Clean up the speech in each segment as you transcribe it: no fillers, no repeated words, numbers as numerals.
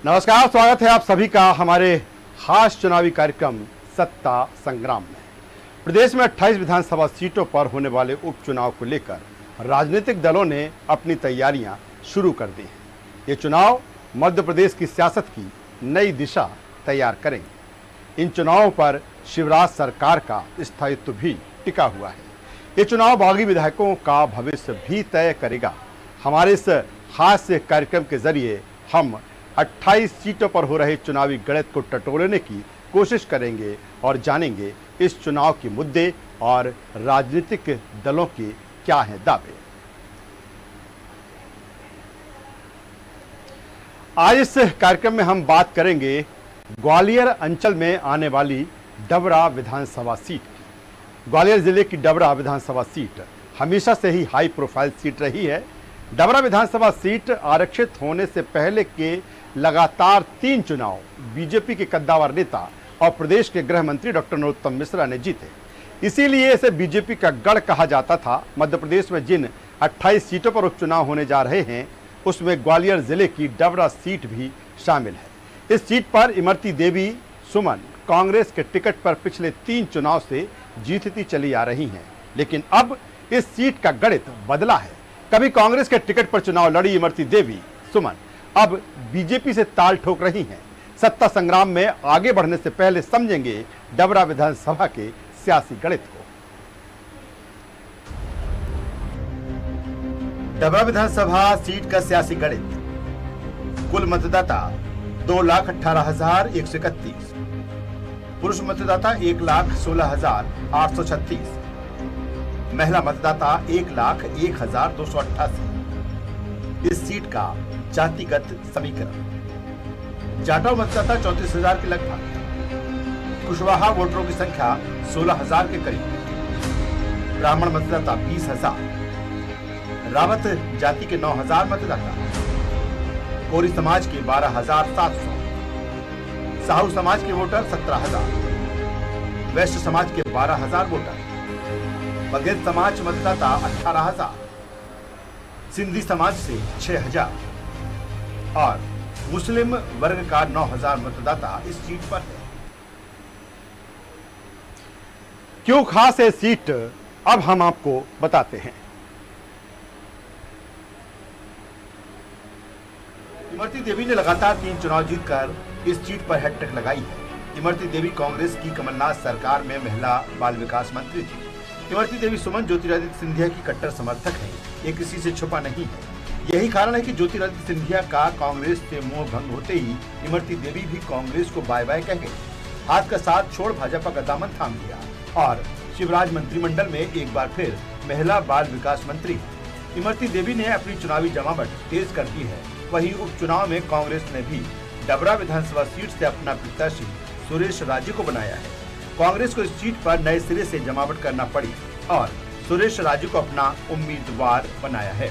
नमस्कार, स्वागत है आप सभी का हमारे खास चुनावी कार्यक्रम सत्ता संग्राम में। प्रदेश में 28 विधानसभा सीटों पर होने वाले उपचुनाव को लेकर राजनीतिक दलों ने अपनी तैयारियां शुरू कर दी हैं। ये चुनाव मध्य प्रदेश की सियासत की नई दिशा तैयार करेंगे। इन चुनावों पर शिवराज सरकार का स्थायित्व भी टिका हुआ है। ये चुनाव बागी विधायकों का भविष्य भी तय करेगा। हमारे इस खास कार्यक्रम के जरिए हम 28 सीटों पर हो रहे चुनावी गणित को टटोलने की कोशिश करेंगे और जानेंगे इस चुनाव के मुद्दे और राजनीतिक दलों के क्या हैं दावे। आज इस कार्यक्रम में हम बात करेंगे ग्वालियर अंचल में आने वाली डबरा विधानसभा सीट की। ग्वालियर जिले की डबरा विधानसभा सीट हमेशा से ही हाई प्रोफाइल सीट रही है। डबरा विधानसभा सीट आरक्षित होने से पहले के लगातार 3 चुनाव बीजेपी के कद्दावर नेता और प्रदेश के गृह मंत्री डॉक्टर नरोत्तम मिश्रा ने जीते। इसीलिए इसे बीजेपी का गढ़ कहा जाता था। मध्य प्रदेश में जिन 28 सीटों पर उपचुनाव होने जा रहे हैं उसमें ग्वालियर जिले की डबरा सीट भी शामिल है। इस सीट पर इमरती देवी सुमन कांग्रेस के टिकट पर पिछले 3 चुनाव से जीतती चली आ रही हैं, लेकिन अब इस सीट का गणित बदला है। कभी कांग्रेस के टिकट पर चुनाव लड़ी इमरती देवी सुमन अब बीजेपी से ताल ठोक रही हैं। सत्ता संग्राम में आगे बढ़ने से पहले समझेंगे डबरा विधानसभा के सियासी गणित को। डबरा विधानसभा सीट का सियासी गणित। कुल मतदाता 2,18,131, पुरुष मतदाता 1,16,836, महिला मतदाता 1,01,288। इस सीट का जातिगत समीकरण। जाटव मतदाता 34,000 के लगभग, कुशवाहा वोटरों की संख्या 16,000 के करीब, ब्राह्मण मतदाता 20,000, रावत जाति के 9,000 मतदाता, कोरी समाज के 12,700, साहू समाज के वोटर 17,000, वैश्य समाज के 12,000 वोटर, बघेल समाज मतदाता 18,000, सिंधी समाज से 6,000 और मुस्लिम वर्ग का 9,000 मतदाता इस सीट पर है। क्यों खास है सीट, अब हम आपको बताते हैं। इमरती देवी ने लगातार 3 चुनाव जीतकर इस सीट पर हैट्रिक लगाई है। इमरती देवी कांग्रेस की कमलनाथ सरकार में महिला बाल विकास मंत्री थी। इमरती देवी सुमन ज्योतिरादित्य सिंधिया की कट्टर समर्थक है। ये किसी से छुपा नहीं है। यही कारण है कि ज्योतिरादित्य सिंधिया का कांग्रेस से मोह भंग होते ही इमरती देवी भी कांग्रेस को बाय बाय कह गई। हाथ का साथ छोड़ भाजपा का दामन थाम लिया और शिवराज मंत्रिमंडल में एक बार फिर महिला बाल विकास मंत्री इमरती देवी ने अपनी चुनावी जमावट तेज कर दी है। वहीं उपचुनाव में कांग्रेस ने भी डबरा विधानसभा सीट से अपना प्रत्याशी सुरेश राजे को बनाया है। कांग्रेस को इस सीट पर नए सिरे से जमावट करना पड़ी और सुरेश राजे को अपना उम्मीदवार बनाया है।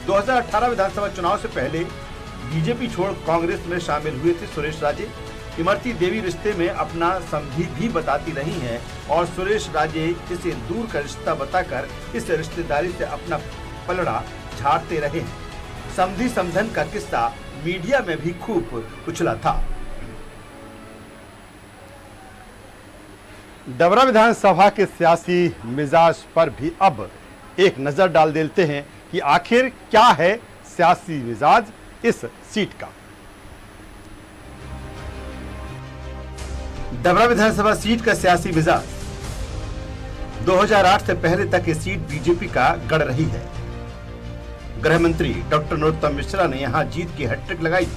2018 विधानसभा चुनाव से पहले बीजेपी छोड़ कांग्रेस में शामिल हुए थे सुरेश राजे। इमरती देवी रिश्ते में अपना समझी भी बताती रही हैं और सुरेश राजे इसे दूर का रिश्ता बताकर इस रिश्तेदारी से अपना पलड़ा झाड़ते रहे हैं। समझी समझन का किस्सा मीडिया में भी खूब उछला था। डबरा विधानसभा के सियासी मिजाज पर भी अब एक नजर डाल देते हैं कि आखिर क्या है सियासी मिजाज इस सीट का। डबरा विधानसभा सीट का सियासी मिजाज। 2008 से पहले तक ये सीट बीजेपी का गढ़ रही है। गृह मंत्री डॉक्टर नरोत्तम मिश्रा ने यहां जीत की हैट्रिक लगाई थी।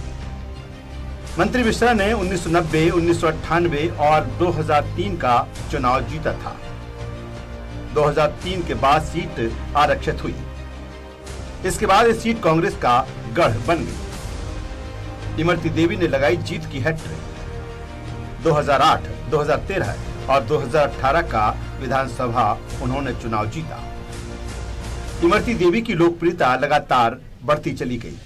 मंत्री मिश्रा ने 1990, 1998 और 2003 का चुनाव जीता था। 2003 के बाद सीट आरक्षित हुई। इसके बाद ये सीट कांग्रेस का गढ़ बन गई। इमरती देवी ने लगाई जीत की हैट्रिक। 2008, 2013 और 2018 का विधानसभा उन्होंने चुनाव जीता। इमरती देवी की लोकप्रियता लगातार बढ़ती चली गई।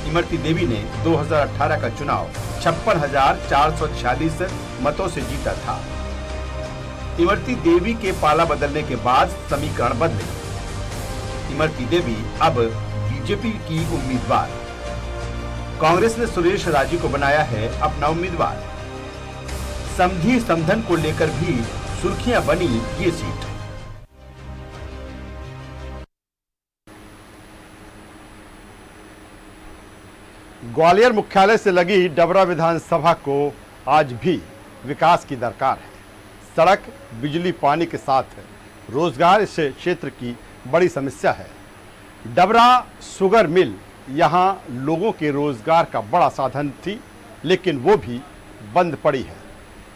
इमरती देवी ने 2018 का चुनाव 56,446 मतों से जीता था। इमरती देवी के पाला बदलने के बाद समीकरण बदले। इमरती देवी अब बीजेपी की उम्मीदवार। कांग्रेस ने सुरेश राजी को बनाया है अपना उम्मीदवार। समधी समधन को लेकर भी सुर्खियां बनी ये सीट। ग्वालियर मुख्यालय से लगी डबरा विधानसभा को आज भी विकास की दरकार है। सड़क, बिजली, पानी के साथ रोजगार इस क्षेत्र की बड़ी समस्या है। डबरा शुगर मिल यहाँ लोगों के रोजगार का बड़ा साधन थी, लेकिन वो भी बंद पड़ी है।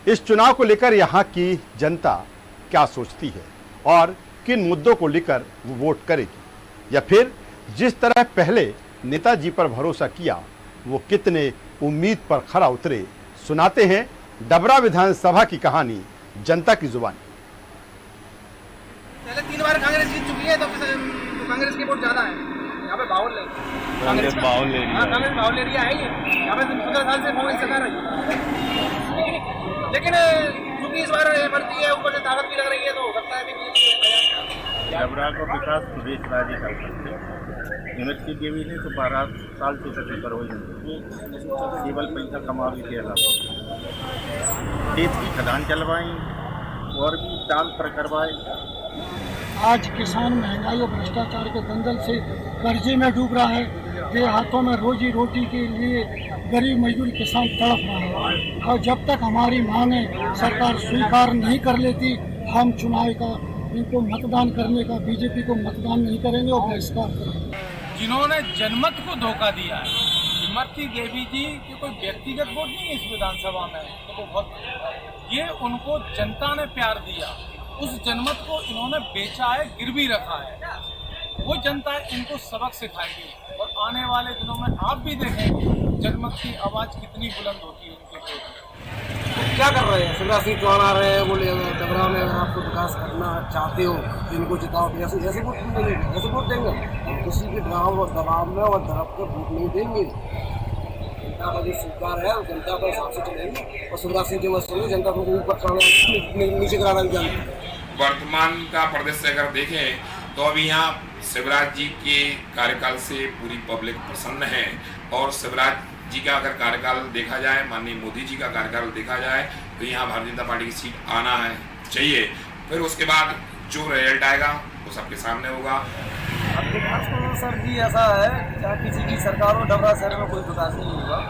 इस चुनाव को लेकर यहाँ की जनता क्या सोचती है और किन मुद्दों को लेकर वो वोट करेगी, या फिर जिस तरह पहले नेताजी पर भरोसा किया वो कितने उम्मीद पर खरा उतरे, सुनाते हैं डबरा विधानसभा की कहानी जनता की जुबान। पहले 3 बार कांग्रेस जीत चुकी है, तो कांग्रेस की वोट ज्यादा है। यहाँ पे बाहुल है, कांग्रेस बाहुल ले रही है। कांग्रेस बाहुल ले रही है ही। यहाँ पे 15 साल से कांग्रेस सरकार है, लेकिन क्योंकि इस बार बढ़ती है, ऊपर से ताकत भी लग रही है, तो हो सकता है कि डबरा का विकास सुरेश राजी कर सकते हैं। इमरती देवी ने तो 12 साल से पेपर हो जाते केवल पैसा कमा भी के अलावा देश की खदान चलवाई और भी ट्रांसफर करवाए। आज किसान महंगाई और भ्रष्टाचार के दंगल से कर्जे में डूब रहा है। देहातों में रोजी रोटी के लिए गरीब मजदूर किसान तड़प रहा है, और जब तक हमारी मांगें सरकार स्वीकार नहीं कर लेती, हम चुनाव का इनको मतदान करने का, बीजेपी को मतदान नहीं करेंगे और बहिष्कार करेंगे। जिन्होंने जनमत को धोखा दिया है, इमरती देवी जी की कोई व्यक्तिगत वोट नहीं है इस विधानसभा में, तो वो बहुत ये उनको जनता ने प्यार दिया, उस जनमत को इन्होंने बेचा है, गिरवी रखा है। वो जनता इनको सबक सिखाएगी और आने वाले दिनों में आप भी देखेंगे जनमत की आवाज़ कितनी बुलंद होती है उनके तो क्या कर रहे हैं? शिवराज सिंह चौहान आ रहे हैं, बोले डबरा में अगर आपको विकास करना चाहते हो तो इनको जिताओ। ऐसे वोट नहीं देंगे, ऐसे वोट देंगे किसी के दबाव में और दबाव पर वोट नहीं देंगे। जनता का जो स्वीकार है वो जनता के हिसाब से चलेंगे, और शिवराज सिंह जो मसले जनता को ऊपर चढ़ाना नीचे कराना जानते। वर्तमान का परिदृश्य अगर देखें तो अभी यहाँ शिवराज जी के कार्यकाल से पूरी पब्लिक प्रसन्न है, और शिवराज जी का अगर कार्यकाल देखा जाए, माननीय मोदी जी का कार्यकाल देखा जाए, तो यहाँ भारतीय जनता पार्टी की सीट आना है चाहिए। फिर उसके बाद जो रिजल्ट आएगा वो सबके सामने होगा। अब विकास तो सर जी ऐसा है, चाहे किसी की सरकार हो, डबरा शहर में कोई विकास नहीं होगा।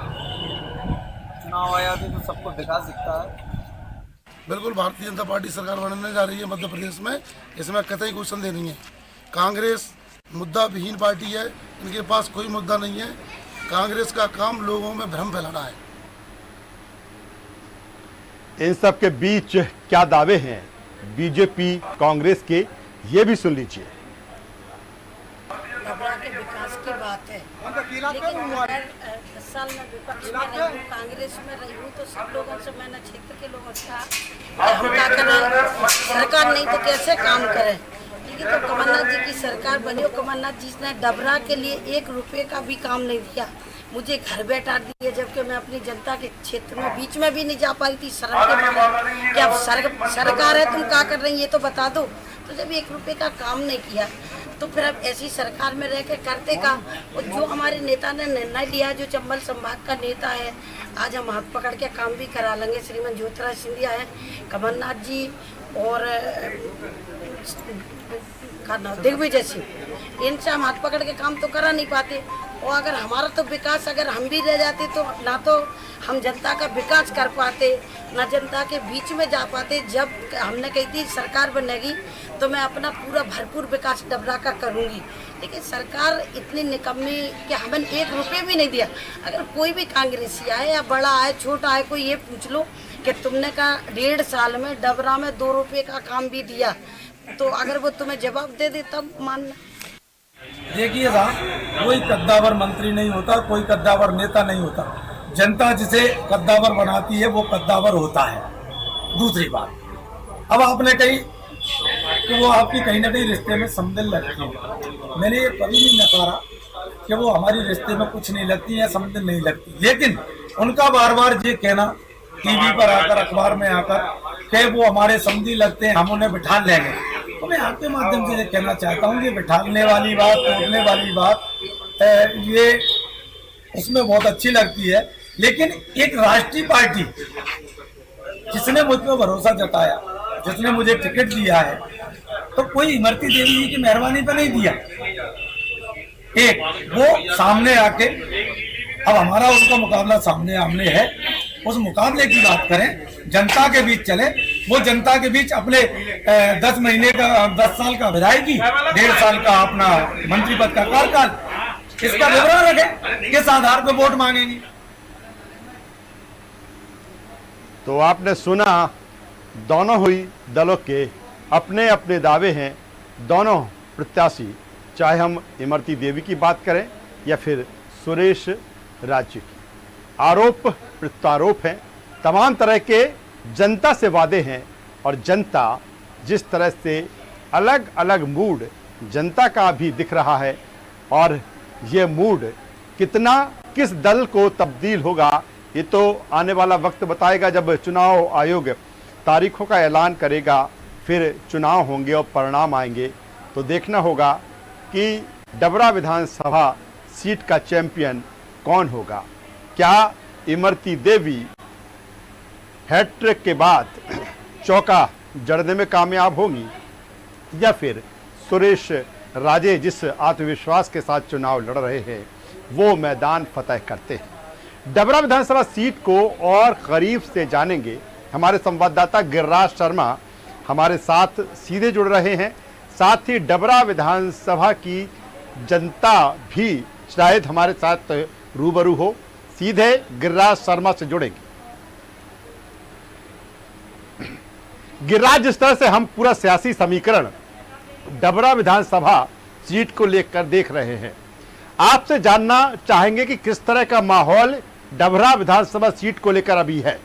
चुनाव आया तो सबको विकास दिखता है। बिल्कुल भारतीय जनता पार्टी सरकार बनने जा रही है मध्य प्रदेश में, इसमें कतई कोई संदेह नहीं है। कांग्रेस मुद्दा विहीन पार्टी है, इनके पास कोई मुद्दा नहीं है। कांग्रेस का काम लोगों में भ्रम फैलाना है। इन सब के बीच क्या दावे हैं बीजेपी कांग्रेस के, ये भी सुन लीजिए। डबरा के विकास की बात है, लेकिन मैं 10 साल में विपक्ष में रही हूँ, कांग्रेस में रही हूँ, तो सब लोगों से मैंने क्षेत्र के लोगों से कहा हम क्या करें, सरकार नहीं तो कैसे काम करें। लेकिन तो कमलनाथ जी की सरकार बनी, और कमलनाथ जी ने डबरा के लिए 1 रुपये का भी काम नहीं दिया, मुझे घर बैठा दिए, जबकि मैं अपनी जनता के क्षेत्र में बीच में भी नहीं जा पाई थी शर्म के मारे। क्या सरकार है, तुम क्या कर रही है ये तो बता दो। तो जब 1 रुपये का काम नहीं किया तो फिर अब ऐसी सरकार में रह के करते का। और जो हमारे नेता ने निर्णय लिया, जो चंबल संभाग का नेता है, आज हम हाथ पकड़ के काम भी करा लेंगे। श्रीमान ज्योतिराज सिंधिया है, कमलनाथ जी और दिग्विजय सिंह, इनसे हम हाथ पकड़ के काम तो करा नहीं पाते। और अगर हमारा तो विकास, अगर हम भी रह जाते तो ना तो हम जनता का विकास कर पाते, ना जनता के बीच में जा पाते। जब हमने कही थी सरकार बनेगी तो मैं अपना पूरा भरपूर विकास डबरा का करूंगी, लेकिन सरकार इतनी निकम्मी कि हमें 1 रुपये भी नहीं दिया। अगर कोई भी कांग्रेसी आए या बड़ा आए छोटा आए, कोई ये पूछ लो कि तुमने कहा 1.5 साल में डबरा में 2 रुपये का काम भी दिया, तो अगर वो तुम्हें जवाब दे दे तब मानना। देखिए साहब, कोई कद्दावर मंत्री नहीं होता, कोई कद्दावर नेता नहीं होता। जनता जिसे कद्दावर बनाती है वो कद्दावर होता है। दूसरी बात, अब आपने कही कि वो आपकी कहीं ना कहीं रिश्ते में समदिल लगती है। मैंने ये कभी नहीं नकारा कि वो हमारी रिश्ते में कुछ नहीं लगती या समदिल नहीं लगती, लेकिन उनका बार बार ये कहना टीवी पर आकर, अखबार में आकर कि वो हमारे समधी लगते हैं, हम उन्हें बिठा लेंगे, तो मैं आपके माध्यम से ये कहना चाहता हूँ कि बिठाने वाली बात, तोड़ने वाली बात, ये उसमें बहुत अच्छी लगती है, लेकिन एक राष्ट्रीय पार्टी जिसने मुझ पर भरोसा जताया, जिसने मुझे टिकट दिया है, तो कोई इमरती देवी जी की मेहरबानी पे नहीं दिया। एक वो सामने आके, अब हमारा उनका मुकाबला सामने आमने है, उस मुकाबले की बात करें, जनता के बीच चले, वो जनता के बीच अपने 10 महीने का 10 साल का विधायकी, 1.5 साल का अपना मंत्री पद का कार्यकाल, इसका विवरण रखें, किस आधार पर वोट मांगेंगे। तो आपने सुना, दोनों हुई दलों के अपने अपने दावे हैं। दोनों प्रत्याशी, चाहे हम इमरती देवी की बात करें या फिर सुरेश राज्य की, आरोप प्रत्यारोप हैं, तमाम तरह के जनता से वादे हैं। और जनता जिस तरह से अलग अलग मूड जनता का भी दिख रहा है, और ये मूड कितना किस दल को तब्दील होगा, ये तो आने वाला वक्त बताएगा। जब चुनाव आयोग तारीखों का ऐलान करेगा, फिर चुनाव होंगे और परिणाम आएंगे, तो देखना होगा कि डबरा विधानसभा सीट का चैंपियन कौन होगा। क्या इमरती देवी हैट्रिक के बाद चौका जड़ने में कामयाब होंगी, या फिर सुरेश राजे जिस आत्मविश्वास के साथ चुनाव लड़ रहे हैं वो मैदान फतह करते हैं। डबरा विधानसभा सीट को और करीब से जानेंगे। हमारे संवाददाता गिरिराज शर्मा हमारे साथ सीधे जुड़ रहे हैं, साथ ही डबरा विधानसभा की जनता भी शायद हमारे साथ रूबरू हो। सीधे गिरिराज शर्मा से जुड़ेंगे। गिरिराज, जिस तरह से हम पूरा सियासी समीकरण डबरा विधानसभा सीट को लेकर देख रहे हैं, आपसे जानना चाहेंगे कि किस तरह का माहौल डबरा विधानसभा सीट को लेकर अभी है।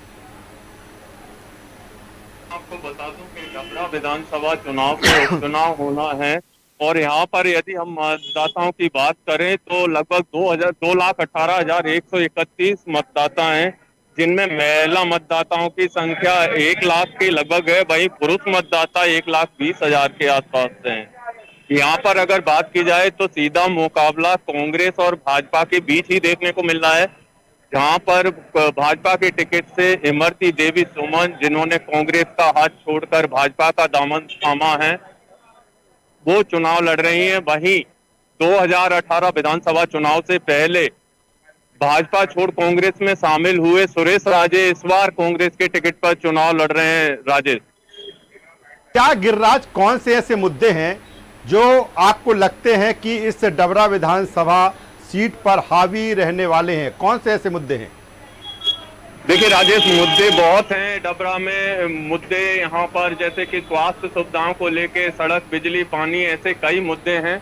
आपको बता दूं कि डबरा विधानसभा चुनाव होना है, और यहाँ पर यदि हम मतदाताओं की बात करें तो लगभग 2,18,131 मतदाता हैं, जिनमें महिला मतदाताओं की संख्या 1 लाख के लगभग है, वहीं पुरुष मतदाता 1,20,000 के आसपास हैं। यहाँ पर अगर बात की जाए तो सीधा मुकाबला कांग्रेस और भाजपा के बीच ही देखने को मिल रहा है, जहाँ पर भाजपा के टिकट से इमरती देवी सुमन, जिन्होंने कांग्रेस का हाथ छोड़कर भाजपा का दामन थामा है, वो चुनाव लड़ रही हैं। वहीं 2018 विधानसभा चुनाव से पहले भाजपा छोड़ कांग्रेस में शामिल हुए सुरेश राजे इस बार कांग्रेस के टिकट पर चुनाव लड़ रहे हैं। राजेश, क्या गिरिराज, कौन से ऐसे मुद्दे हैं जो आपको लगते हैं कि इस डबरा विधानसभा सीट पर हावी रहने वाले हैं? कौन से ऐसे मुद्दे हैं? देखिए राजेश, मुद्दे बहुत हैं डबरा में। मुद्दे यहाँ पर जैसे कि स्वास्थ्य सुविधाओं को लेके, सड़क, बिजली, पानी, ऐसे कई मुद्दे हैं